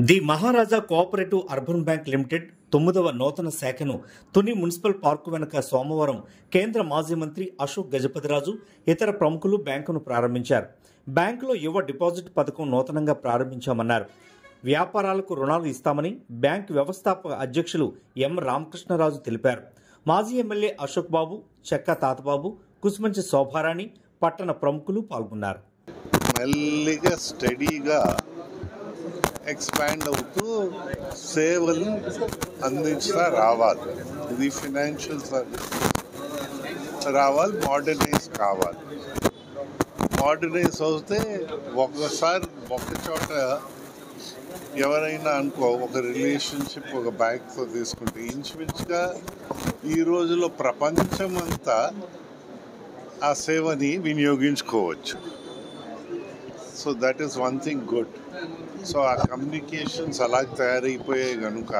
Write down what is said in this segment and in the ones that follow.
The Maharaja cooperative urban bank limited 9వ నూతన శాఖను తుని మున్సిపల్ పార్కు వెనుక సోమవారం కేంద్ర మాజీ మంత్రి అశోక్ గజపతిరాజు ఇతర ప్రముఖులు బ్యాంకును ప్రారంభించారు. బ్యాంకులో యువ డిపాజిట్ పథకం నూతనంగా ప్రారంభించామన్నారు. వ్యాపారాలకు రుణాలు ఇస్తామని బ్యాంక్ వ్యవస్థాపక అధ్యక్షులు ఎం రామకృష్ణరాజు తెలిపారు. మాజీ ఎమ్మెల్యే అశోక్ బాబు, చెక్కా తాతబాబు, కుసుమంచి శోభారాణి, పట్టణ ప్రముఖులు పాల్గొన్నారు. మెల్లిగా స్టడీగా ఎక్స్పాండ్ అవుతూ సేవలు అందించుతా రావాలి. ఇది ఫైనాన్షియల్ సర్వీస్ రావాలి, మోడర్నైజ్ కావాలి. మోడర్నైజ్ అవుతే ఒకసారి ఒక చోట ఎవరైనా అనుకో ఒక రిలేషన్షిప్ ఒక బ్యాంక్తో తీసుకుంటే ఇంచుమించుగా ఈ రోజులో ప్రపంచమంతా ఆ సేవని వినియోగించుకోవచ్చు. So that is one thing good. So ఆ కమ్యూనికేషన్స్ అలా తయారైపోయాయి కనుక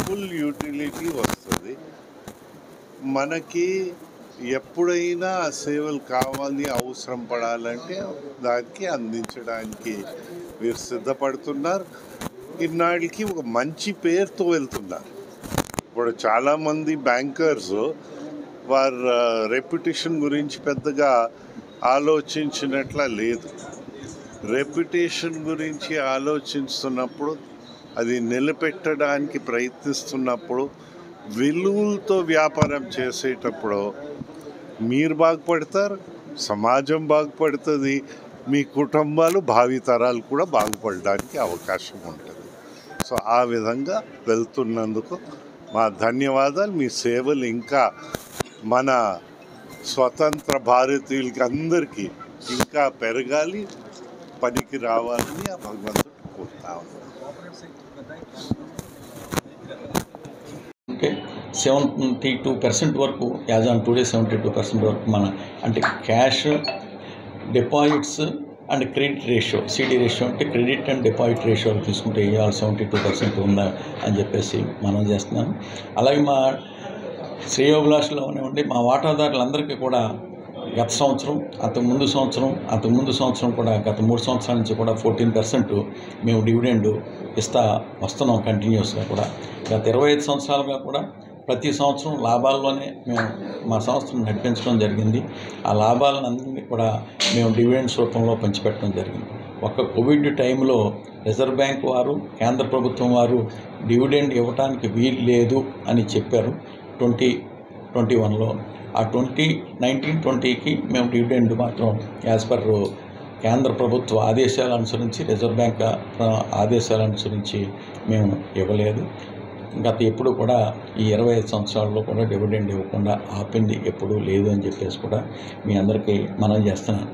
ఫుల్ యూటిలిటీ వస్తుంది. మనకి ఎప్పుడైనా ఆ సేవలు కావాలి, అవసరం పడాలంటే దానికి అందించడానికి వీరు సిద్ధపడుతున్నారు. ఇన్నాళ్ళకి ఒక మంచి పేరుతో వెళ్తున్నారు. ఇప్పుడు చాలామంది బ్యాంకర్స్ వారి రెప్యుటేషన్ గురించి పెద్దగా ఆలోచించినట్లా లేదు. రెప్యుటేషన్ గురించి ఆలోచిస్తున్నప్పుడు, అది నిలబెట్టడానికి ప్రయత్నిస్తున్నప్పుడు, విలువలతో వ్యాపారం చేసేటప్పుడు మీరు బాగుపడతారు, సమాజం బాగుపడుతుంది, మీ కుటుంబాలు భావితరాలు కూడా బాగుపడడానికి అవకాశం ఉంటుంది. సో ఆ విధంగా వెళ్తున్నందుకు మా ధన్యవాదాలు. మీ సేవలు ఇంకా మన స్వతంత్ర భారతీయులకి అందరికీ ఇంకా పెరగాలి, పనికి రావాలని ఆ భగవంతుడు కోరుతా ఉన్నాను. 72% వరకు యాజ్ ఆన్ టుడే 72% వరకు మన అంటే cash deposits and credit ratio, CD ratio అంటే క్రెడిట్ అండ్ డిపాజిట్ రేషియో తీసుకుంటే ఇవాళ 72% ఉందా అని చెప్పేసి మనం చేస్తున్నాను. అలాగే మా శ్రేయోభిలాషులో ఉండి మా వాటాదారులందరికీ కూడా గత సంవత్సరం, అంతకుముందు సంవత్సరం కూడా గత 3 సంవత్సరాల నుంచి కూడా 14% మేము డివిడెండ్ వస్తున్నాం కంటిన్యూస్గా కూడా. గత 25 సంవత్సరాలుగా కూడా ప్రతి సంవత్సరం లాభాల్లోనే మేము మా సంస్థను నడిపించడం జరిగింది. ఆ లాభాలను అందరినీ కూడా మేము డివిడెండ్స్ రూపంలో పంచిపెట్టడం జరిగింది. ఒక కోవిడ్ టైంలో రిజర్వ్ బ్యాంక్ వారు, కేంద్ర ప్రభుత్వం వారు డివిడెండ్ ఇవ్వడానికి వీలు లేదు అని చెప్పారు 2021లో. ఆ 2019-20కి మేము డివిడెండ్ మాత్రం యాజ్ పర్ కేంద్ర ప్రభుత్వ ఆదేశాలు అనుసరించి, రిజర్వ్ బ్యాంక్ ఆదేశాలు అనుసరించి మేము ఇవ్వలేదు. గత ఎప్పుడు కూడా ఈ 25 సంవత్సరాల్లో కూడా డివిడెండ్ ఇవ్వకుండా ఆపింది ఎప్పుడూ లేదు అని చెప్పేసి కూడా మీ అందరికీ మనం చేస్తున్నాను.